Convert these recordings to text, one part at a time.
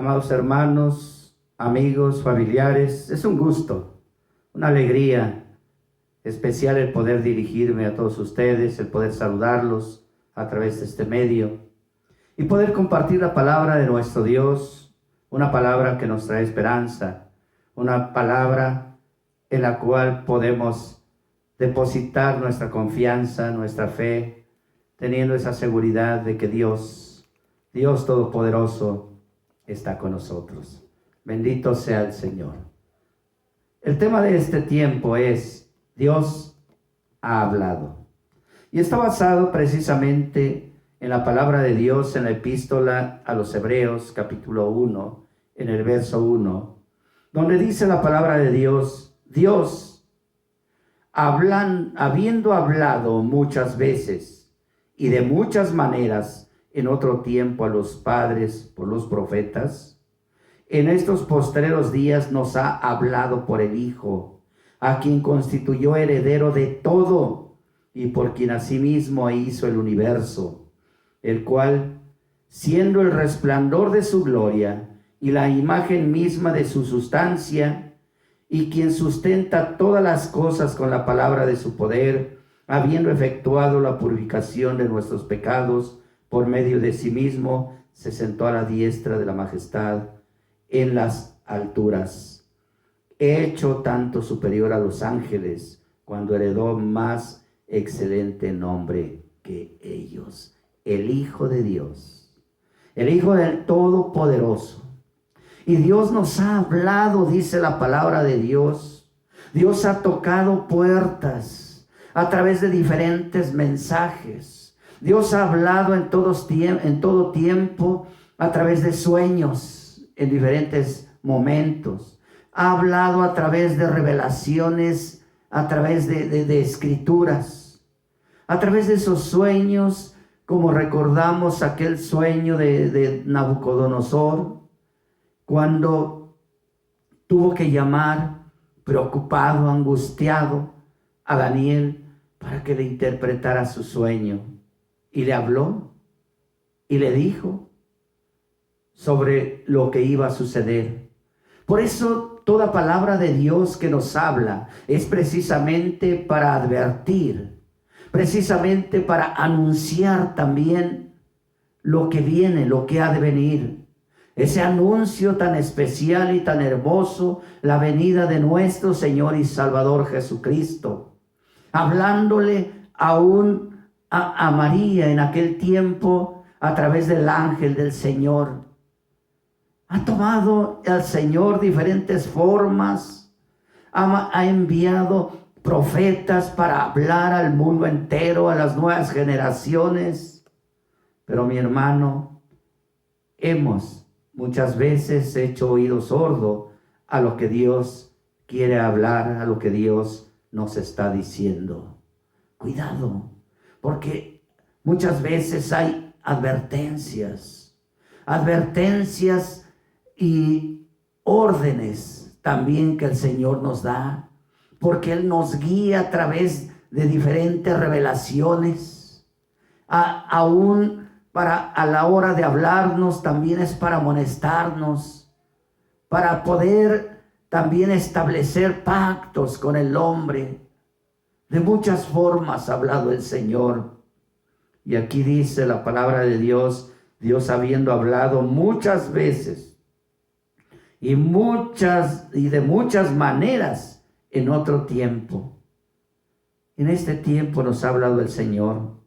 Amados hermanos, amigos, familiares, es un gusto, una alegría especial el poder dirigirme a todos ustedes, el poder saludarlos a través de este medio y poder compartir la palabra de nuestro Dios, una palabra que nos trae esperanza, una palabra en la cual podemos depositar nuestra confianza, nuestra fe, teniendo esa seguridad de que Dios Todopoderoso, está con nosotros. Bendito sea el Señor. El tema de este tiempo es Dios ha hablado. Y está basado precisamente en la palabra de Dios en la epístola a los Hebreos, capítulo 1, en el verso 1, donde dice la palabra de Dios, Dios, habiendo hablado muchas veces y de muchas maneras en otro tiempo a los padres por los profetas, en estos postreros días nos ha hablado por el Hijo, a quien constituyó heredero de todo y por quien asimismo hizo el universo, el cual, siendo el resplandor de su gloria y la imagen misma de su sustancia, y quien sustenta todas las cosas con la palabra de su poder, habiendo efectuado la purificación de nuestros pecados, por medio de sí mismo, se sentó a la diestra de la majestad en las alturas, hecho tanto superior a los ángeles, cuando heredó más excelente nombre que ellos. El Hijo de Dios, el Hijo del Todopoderoso. Y Dios nos ha hablado, dice la palabra de Dios. Dios ha tocado puertas a través de diferentes mensajes. Dios ha hablado en todo tiempo a través de sueños, en diferentes momentos. Ha hablado a través de revelaciones, a través de escrituras. A través de esos sueños, como recordamos aquel sueño de Nabucodonosor, cuando tuvo que llamar, preocupado, angustiado, a Daniel para que le interpretara su sueño. Y le habló y le dijo sobre lo que iba a suceder. Por eso toda palabra de Dios que nos habla es precisamente para advertir, precisamente para anunciar también lo que viene, lo que ha de venir. Ese anuncio tan especial y tan hermoso, la venida de nuestro Señor y Salvador Jesucristo, hablándole a María en aquel tiempo a través del ángel del Señor. Ha tomado al Señor diferentes formas, ha enviado profetas para hablar al mundo entero, a las nuevas generaciones. Pero mi hermano, hemos muchas veces hecho oído sordo a lo que Dios quiere hablar, a lo que Dios nos está diciendo. Cuidado, porque muchas veces hay advertencias y órdenes también que el Señor nos da, porque Él nos guía a través de diferentes revelaciones. Aún a la hora de hablarnos también es para amonestarnos, para poder también establecer pactos con el hombre. De muchas formas ha hablado el Señor. Y aquí dice la palabra de Dios, Dios habiendo hablado muchas veces y de muchas maneras en otro tiempo. En este tiempo nos ha hablado el Señor.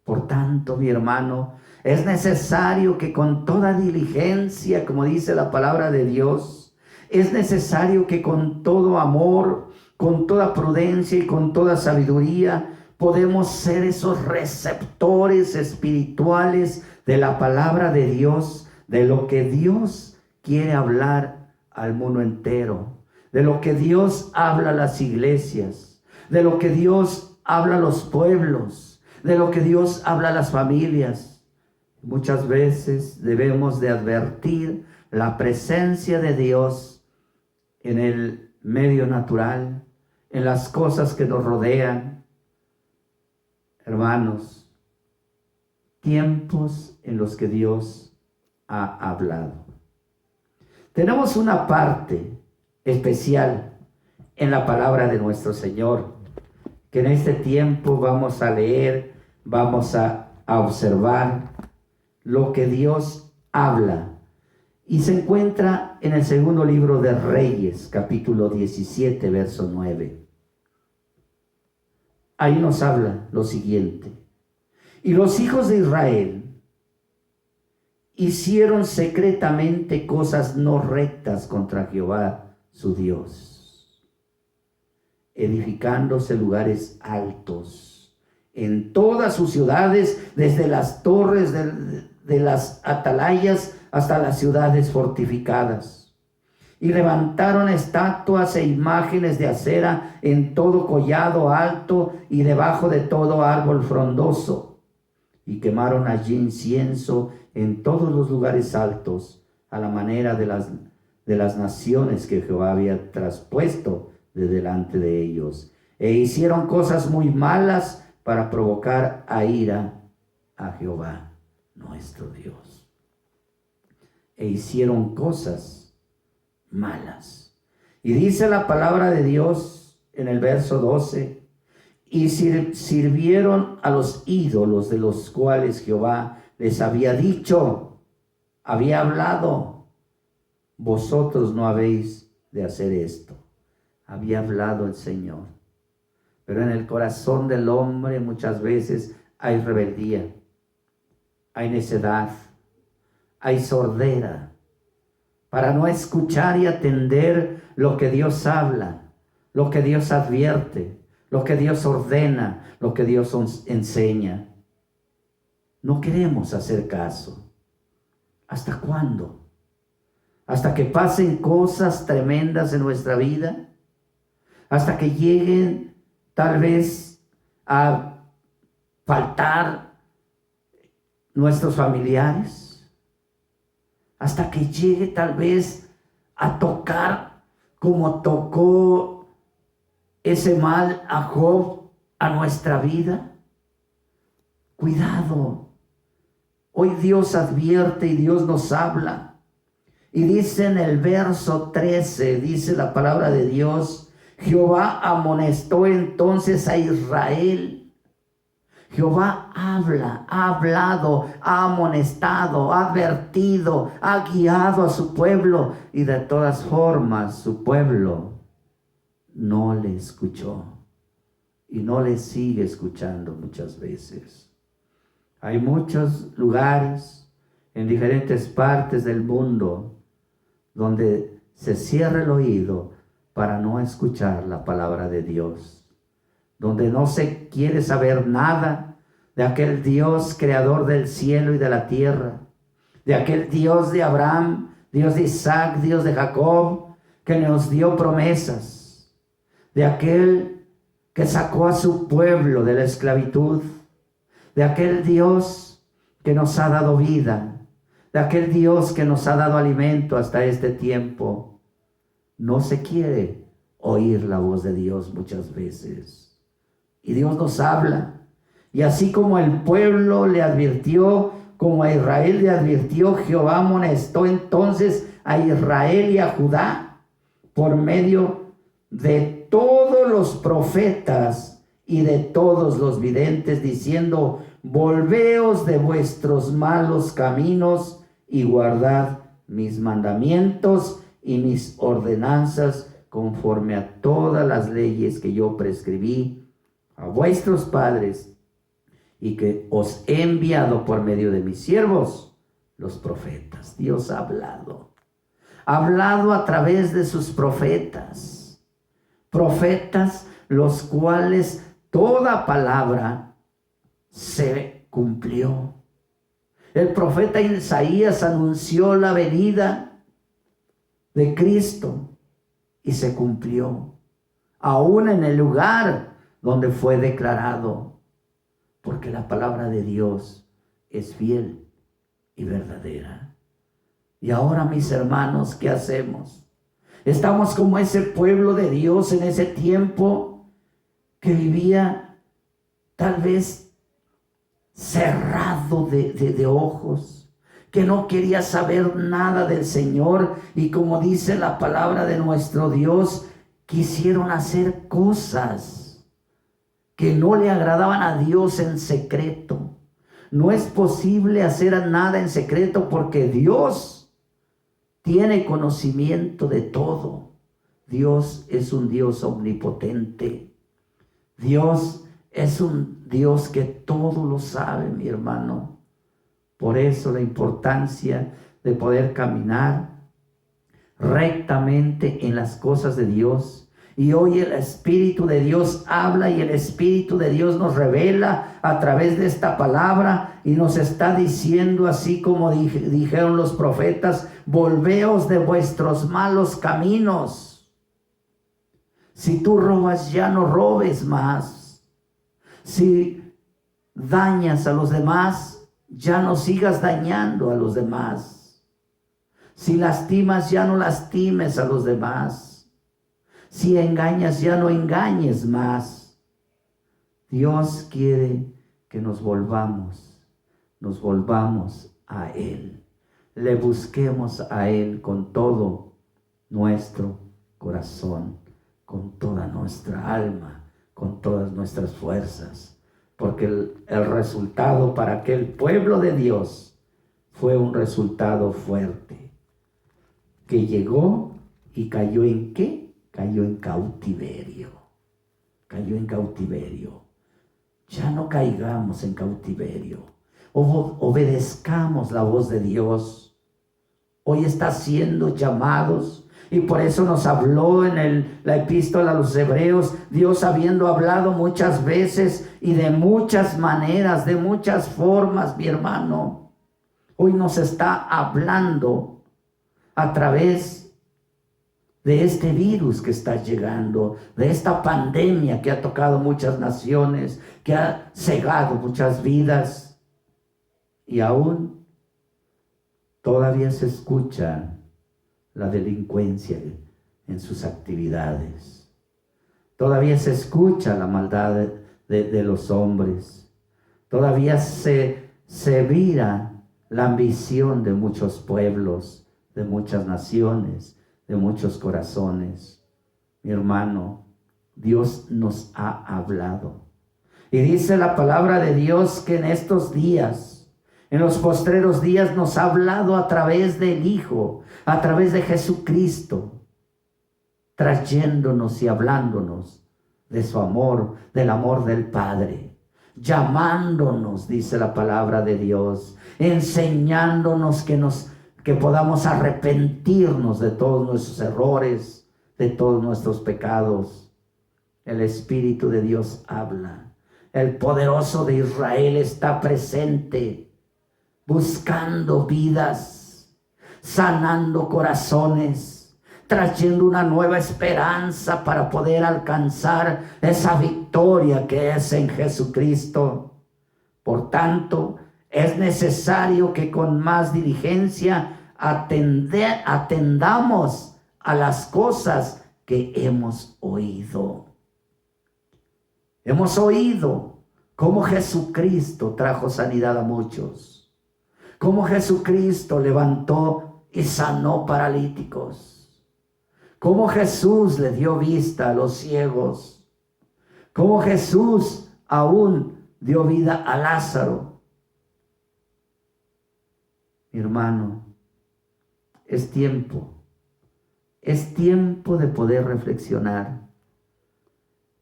Por tanto, mi hermano, es necesario que con toda diligencia, como dice la palabra de Dios, es necesario que con todo amor, con toda prudencia y con toda sabiduría, podemos ser esos receptores espirituales de la palabra de Dios, de lo que Dios quiere hablar al mundo entero, de lo que Dios habla a las iglesias, de lo que Dios habla a los pueblos, de lo que Dios habla a las familias. Muchas veces debemos de advertir la presencia de Dios en el medio natural, en las cosas que nos rodean. Hermanos, tiempos en los que Dios ha hablado. Tenemos una parte especial en la palabra de nuestro Señor, que en este tiempo vamos a leer, vamos a observar lo que Dios habla. Y se encuentra en el segundo libro de Reyes, capítulo 17, verso 9. Ahí nos habla lo siguiente. Y los hijos de Israel hicieron secretamente cosas no rectas contra Jehová, su Dios, edificándose lugares altos en todas sus ciudades, desde las torres de las atalayas hasta las ciudades fortificadas. Y levantaron estatuas e imágenes de acera en todo collado alto y debajo de todo árbol frondoso. Y quemaron allí incienso en todos los lugares altos, a la manera de las naciones que Jehová había traspuesto de delante de ellos. E hicieron cosas muy malas para provocar a ira a Jehová, nuestro Dios. E hicieron cosas malas. Y dice la palabra de Dios en el verso 12, y sirvieron a los ídolos de los cuales Jehová les había dicho, había hablado, vosotros no habéis de hacer esto. Había hablado el Señor. Pero en el corazón del hombre muchas veces hay rebeldía, hay necedad, hay sordera, para no escuchar y atender lo que Dios habla, lo que Dios advierte, lo que Dios ordena, lo que Dios enseña. No queremos hacer caso. ¿Hasta cuándo? ¿Hasta que pasen cosas tremendas en nuestra vida? ¿Hasta que lleguen tal vez a faltar nuestros familiares? ¿Hasta que llegue tal vez a tocar como tocó ese mal a Job a nuestra vida? Cuidado. Hoy Dios advierte y Dios nos habla. Y dice en el verso 13, dice la palabra de Dios, Jehová amonestó entonces a Israel. Jehová habla, ha hablado, ha amonestado, ha advertido, ha guiado a su pueblo. Y de todas formas su pueblo no le escuchó. Y no le sigue escuchando muchas veces. Hay muchos lugares en diferentes partes del mundo donde se cierra el oído para no escuchar la palabra de Dios, donde no se quiere saber nada de aquel Dios creador del cielo y de la tierra, de aquel Dios de Abraham, Dios de Isaac, Dios de Jacob, que nos dio promesas, de aquel que sacó a su pueblo de la esclavitud, de aquel Dios que nos ha dado vida, de aquel Dios que nos ha dado alimento hasta este tiempo. No se quiere oír la voz de Dios muchas veces. Y Dios nos habla. Y así como el pueblo le advirtió, como a Israel le advirtió, Jehová amonestó entonces a Israel y a Judá por medio de todos los profetas y de todos los videntes, diciendo, volveos de vuestros malos caminos y guardad mis mandamientos y mis ordenanzas conforme a todas las leyes que yo prescribí a vuestros padres y que os he enviado por medio de mis siervos, los profetas. Dios ha hablado a través de sus profetas los cuales toda palabra se cumplió. El profeta Isaías anunció la venida de Cristo y se cumplió, aún en el lugar donde fue declarado, porque la palabra de Dios es fiel y verdadera. Y ahora, mis hermanos, ¿qué hacemos? Estamos como ese pueblo de Dios en ese tiempo que vivía tal vez cerrado de ojos, que no quería saber nada del Señor, y como dice la palabra de nuestro Dios, quisieron hacer cosas que no le agradaban a Dios en secreto. No es posible hacer nada en secreto porque Dios tiene conocimiento de todo. Dios es un Dios omnipotente. Dios es un Dios que todo lo sabe, mi hermano. Por eso la importancia de poder caminar rectamente en las cosas de Dios. Y hoy el Espíritu de Dios habla, y el Espíritu de Dios nos revela a través de esta palabra, y nos está diciendo, así como dijeron los profetas: volveos de vuestros malos caminos. Si tú robas, ya no robes más. Si dañas a los demás, ya no sigas dañando a los demás. Si lastimas, ya no lastimes a los demás. Si engañas, ya no engañes más. Dios quiere que nos volvamos a Él. Le busquemos a Él con todo nuestro corazón, con toda nuestra alma, con todas nuestras fuerzas. Porque el resultado para aquel pueblo de Dios fue un resultado fuerte, que llegó y cayó ¿en qué? Cayó en cautiverio. Cayó en cautiverio. Ya no caigamos en cautiverio. Obedezcamos la voz de Dios. Hoy está siendo llamados. Y por eso nos habló en la epístola a los Hebreos, Dios habiendo hablado muchas veces y de muchas maneras, de muchas formas, mi hermano. Hoy nos está hablando a través de este virus que está llegando, de esta pandemia que ha tocado muchas naciones, que ha cegado muchas vidas. Y aún todavía se escucha la delincuencia en sus actividades. Todavía se escucha la maldad de los hombres. Todavía se vira la ambición de muchos pueblos, de muchas naciones, de muchos corazones. Mi hermano, Dios nos ha hablado. Y dice la palabra de Dios que en estos días, en los postreros días, nos ha hablado a través del Hijo, a través de Jesucristo, trayéndonos y hablándonos de su amor, del amor del Padre, llamándonos, dice la palabra de Dios, enseñándonos que podamos arrepentirnos de todos nuestros errores, de todos nuestros pecados. El Espíritu de Dios habla. El poderoso de Israel está presente, buscando vidas, sanando corazones, trayendo una nueva esperanza para poder alcanzar esa victoria que es en Jesucristo. Por tanto, es necesario que con más diligencia atendamos a las cosas que hemos oído. Hemos oído cómo Jesucristo trajo sanidad a muchos. Cómo Jesucristo levantó y sanó paralíticos. Cómo Jesús le dio vista a los ciegos. Cómo Jesús aún dio vida a Lázaro. Mi hermano, es tiempo de poder reflexionar.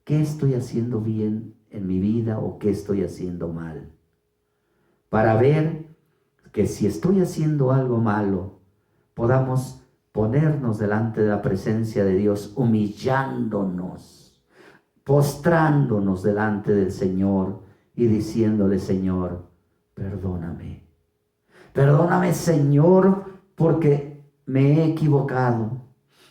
¿Qué estoy haciendo bien en mi vida o qué estoy haciendo mal? Para ver que si estoy haciendo algo malo, podamos ponernos delante de la presencia de Dios, humillándonos, postrándonos delante del Señor y diciéndole: Señor, perdóname. Perdóname, Señor, porque me he equivocado.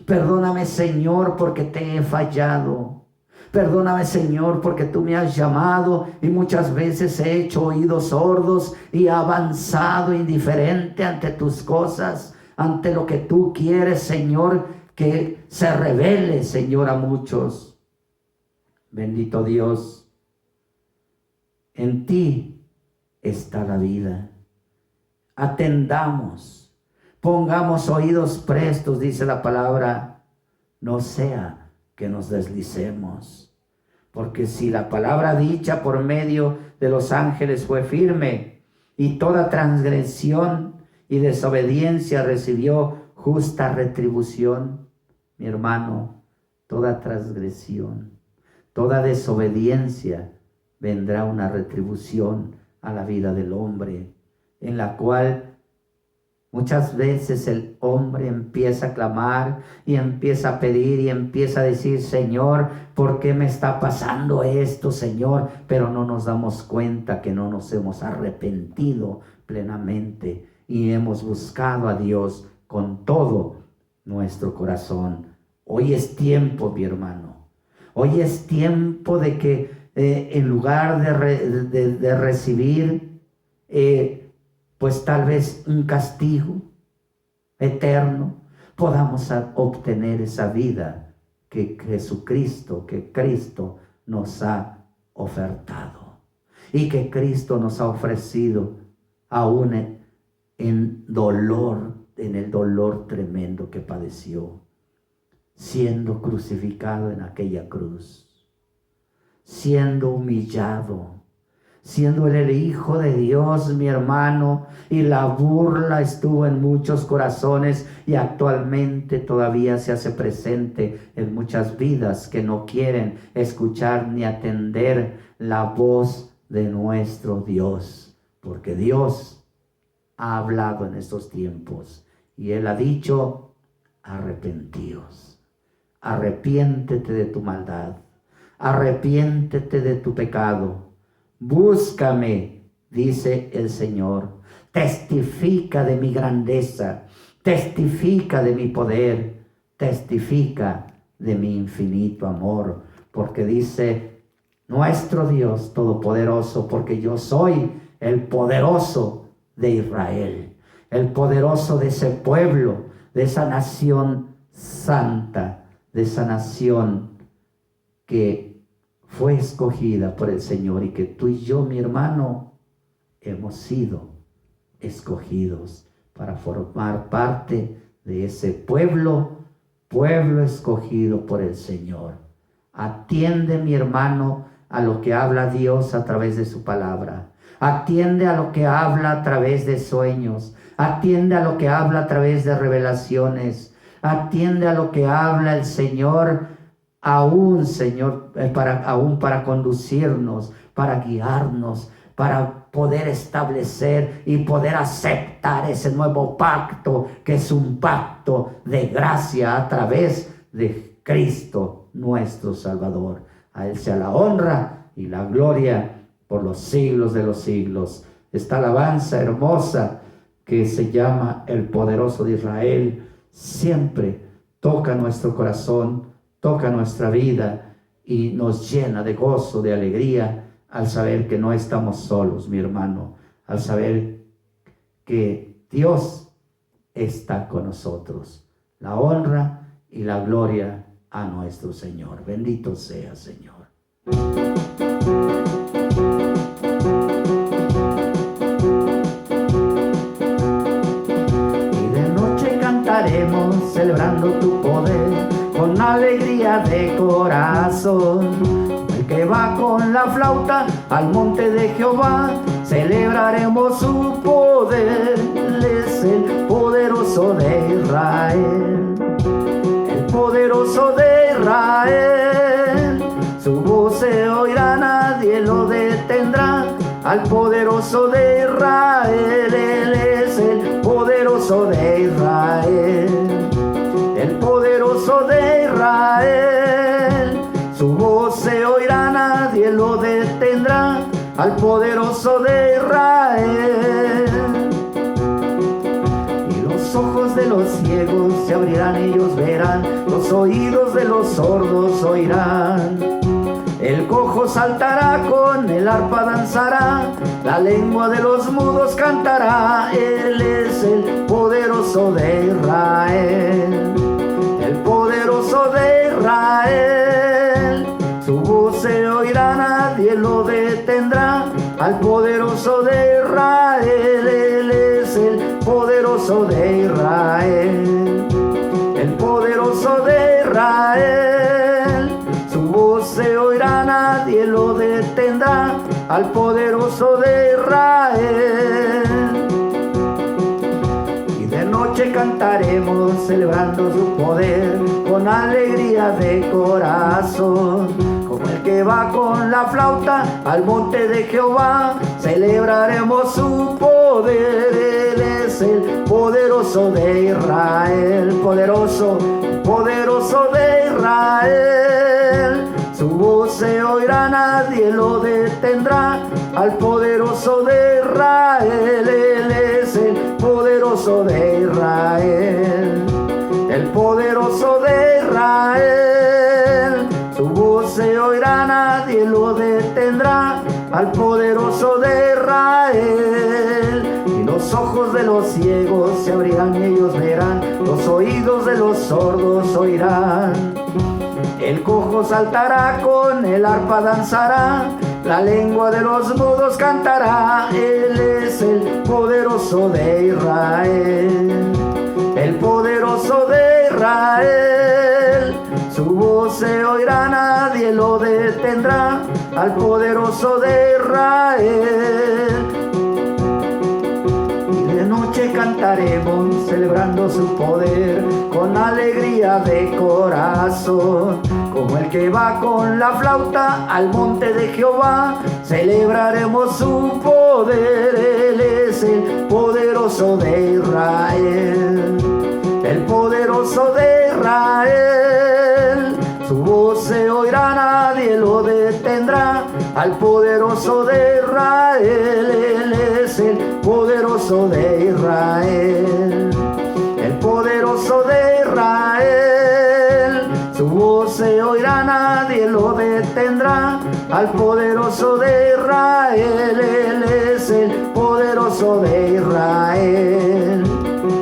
Perdóname, Señor, porque te he fallado. Perdóname, Señor, porque tú me has llamado y muchas veces he hecho oídos sordos y he avanzado indiferente ante tus cosas, ante lo que tú quieres, Señor, que se revele, Señor, a muchos. Bendito Dios, en ti está la vida. atendamos, pongamos oídos prestos, dice la palabra, no sea que nos deslicemos. Porque si la palabra dicha por medio de los ángeles fue firme, y toda transgresión y desobediencia recibió justa retribución, mi hermano, toda transgresión, toda desobediencia, vendrá una retribución a la vida del hombre, en la cual muchas veces el hombre empieza a clamar y empieza a pedir y empieza a decir, Señor, ¿por qué me está pasando esto, Señor? Pero no nos damos cuenta que no nos hemos arrepentido plenamente y hemos buscado a Dios con todo nuestro corazón. Hoy es tiempo, mi hermano. Hoy es tiempo de que en lugar de recibir pues tal vez un castigo eterno, podamos obtener esa vida que Jesucristo, que Cristo nos ha ofertado y que Cristo nos ha ofrecido aún en dolor, en el dolor tremendo que padeció, siendo crucificado en aquella cruz, siendo humillado, siendo él el Hijo de Dios, mi hermano, y la burla estuvo en muchos corazones y actualmente todavía se hace presente en muchas vidas que no quieren escuchar ni atender la voz de nuestro Dios, porque Dios ha hablado en estos tiempos y Él ha dicho, arrepentíos, arrepiéntete de tu maldad, arrepiéntete de tu pecado. Búscame, dice el Señor, testifica de mi grandeza, testifica de mi poder, testifica de mi infinito amor, porque dice nuestro Dios todopoderoso, porque yo soy el poderoso de Israel, el poderoso de ese pueblo, de esa nación santa, de esa nación que fue escogida por el Señor y que tú y yo, mi hermano, hemos sido escogidos para formar parte de ese pueblo escogido por el Señor. Atiende, mi hermano, a lo que habla Dios a través de su palabra. Atiende a lo que habla a través de sueños. Atiende a lo que habla a través de revelaciones. Atiende a lo que habla el Señor, aún, Señor, aún para conducirnos, para guiarnos, para poder establecer y poder aceptar ese nuevo pacto, que es un pacto de gracia a través de Cristo, nuestro Salvador. A Él sea la honra y la gloria por los siglos de los siglos. Esta alabanza hermosa que se llama el poderoso de Israel siempre toca nuestro corazón, toca nuestra vida y nos llena de gozo, de alegría, al saber que no estamos solos, mi hermano, al saber que Dios está con nosotros. La honra y la gloria a nuestro Señor. Bendito sea, Señor. Y de noche cantaremos celebrando tu poder, con alegría de corazón. El que va con la flauta al monte de Jehová, celebraremos su poder. Él es el poderoso de Israel, el poderoso de Israel. Su voz se oirá, nadie lo detendrá. Al poderoso de Israel, Él es el poderoso de Israel, el poderoso de Israel. Su voz se oirá, nadie lo detendrá. Al poderoso de Israel. Y los ojos de los ciegos se abrirán, ellos verán. Los oídos de los sordos oirán. El cojo saltará, con el arpa danzará. La lengua de los mudos cantará. Él es el poderoso de Israel, el poderoso de Israel. Su voz se oirá, nadie lo detendrá. Al poderoso de Israel, Él es el Israel, el poderoso de Israel. Su voz se oirá, nadie lo detendrá, al poderoso de Israel. Y de noche cantaremos celebrando su poder con alegría de corazón. Como el que va con la flauta al monte de Jehová, celebraremos su poder. Él es el poderoso de Israel, poderoso, poderoso de Israel. Su voz se oirá, nadie lo detendrá, al poderoso de Israel. Él es el poderoso de Israel, el poderoso de Israel. Su voz se oirá, nadie lo detendrá, al poderoso de Israel. Y los ojos de los ciegos se abrirán y ellos verán, los oídos de los sordos oirán. El cojo saltará, con el arpa danzará, la lengua de los mudos cantará. Él es el poderoso de Israel, el poderoso de Israel. Su voz se oirá, nadie lo detendrá, al poderoso de Israel. Y de noche cantaremos celebrando su poder con alegría de corazón. Como el que va con la flauta al monte de Jehová, celebraremos su poder. Él es el poderoso de Israel, el poderoso de Israel. Su voz se oirá, nadie lo detendrá, al poderoso de Israel. Él es el poderoso de Israel, el poderoso de Israel. Su voz se oirá, nadie lo detendrá, al poderoso de Israel. Él es el poderoso de Israel,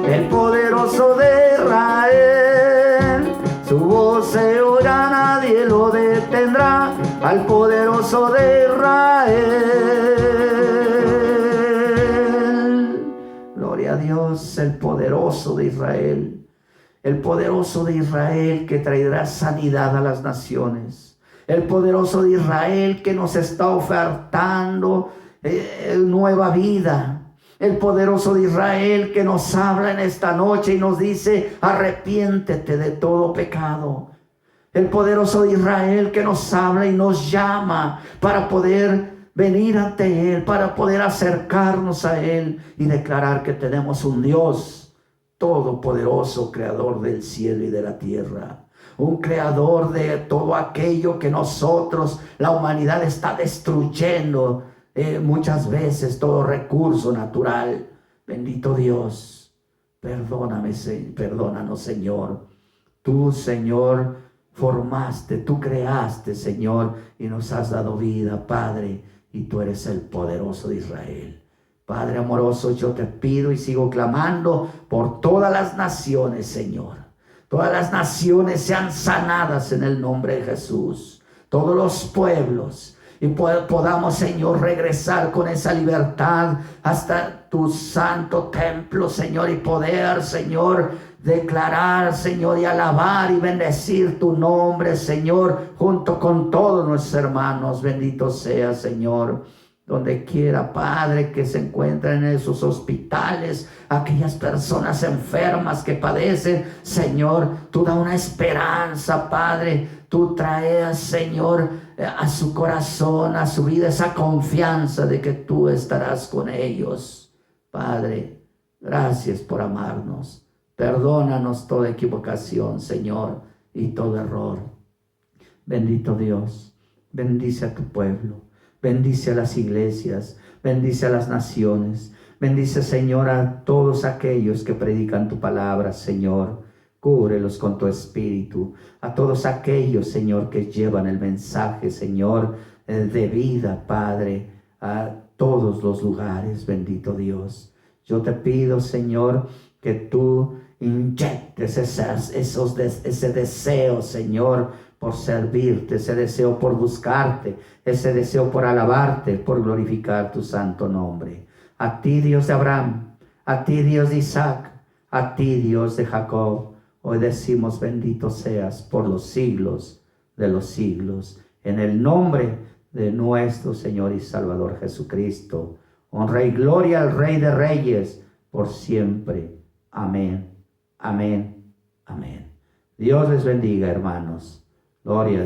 el poderoso de Israel. Su voz se oirá, nadie lo detendrá, al poderoso de Israel. Gloria a Dios, el poderoso de Israel. El poderoso de Israel que traerá sanidad a las naciones. El poderoso de Israel que nos está ofertando nueva vida. El poderoso de Israel que nos habla en esta noche y nos dice: arrepiéntete de todo pecado. El poderoso de Israel que nos habla y nos llama para poder venir ante Él, para poder acercarnos a Él y declarar que tenemos un Dios todopoderoso, creador del cielo y de la tierra, un creador de todo aquello que nosotros, la humanidad, está destruyendo muchas veces, todo recurso natural. Bendito Dios, perdónanos, Señor. Tú, Señor, formaste, tú creaste, Señor, y nos has dado vida, Padre, y tú eres el poderoso de Israel. Padre amoroso, yo te pido y sigo clamando por todas las naciones, Señor. Todas las naciones sean sanadas en el nombre de Jesús. Todos los pueblos. Y podamos, Señor, regresar con esa libertad hasta tu santo templo, Señor. Y poder, Señor, declarar, Señor, y alabar y bendecir tu nombre, Señor, junto con todos nuestros hermanos. Bendito sea, Señor. Donde quiera, Padre, que se encuentren en esos hospitales, aquellas personas enfermas que padecen, Señor, tú da una esperanza, Padre. Tú traes, Señor, a su corazón, a su vida, esa confianza de que tú estarás con ellos. Padre, gracias por amarnos. Perdónanos toda equivocación, Señor, y todo error. Bendito Dios, bendice a tu pueblo. Bendice a las iglesias, bendice a las naciones, bendice, Señor, a todos aquellos que predican tu palabra, Señor. Cúbrelos con tu espíritu, a todos aquellos, Señor, que llevan el mensaje, Señor, de vida, Padre, a todos los lugares, bendito Dios. Yo te pido, Señor, que tú inyectes ese deseo, Señor, por servirte, ese deseo por buscarte, ese deseo por alabarte, por glorificar tu santo nombre. A ti, Dios de Abraham, a ti, Dios de Isaac, A ti, Dios de Jacob, hoy decimos bendito seas por los siglos de los siglos. En el nombre de nuestro Señor y Salvador Jesucristo. Honra y gloria al Rey de Reyes por siempre. Amén, amén, amén. Dios les bendiga, hermanos. Gloria a Dios.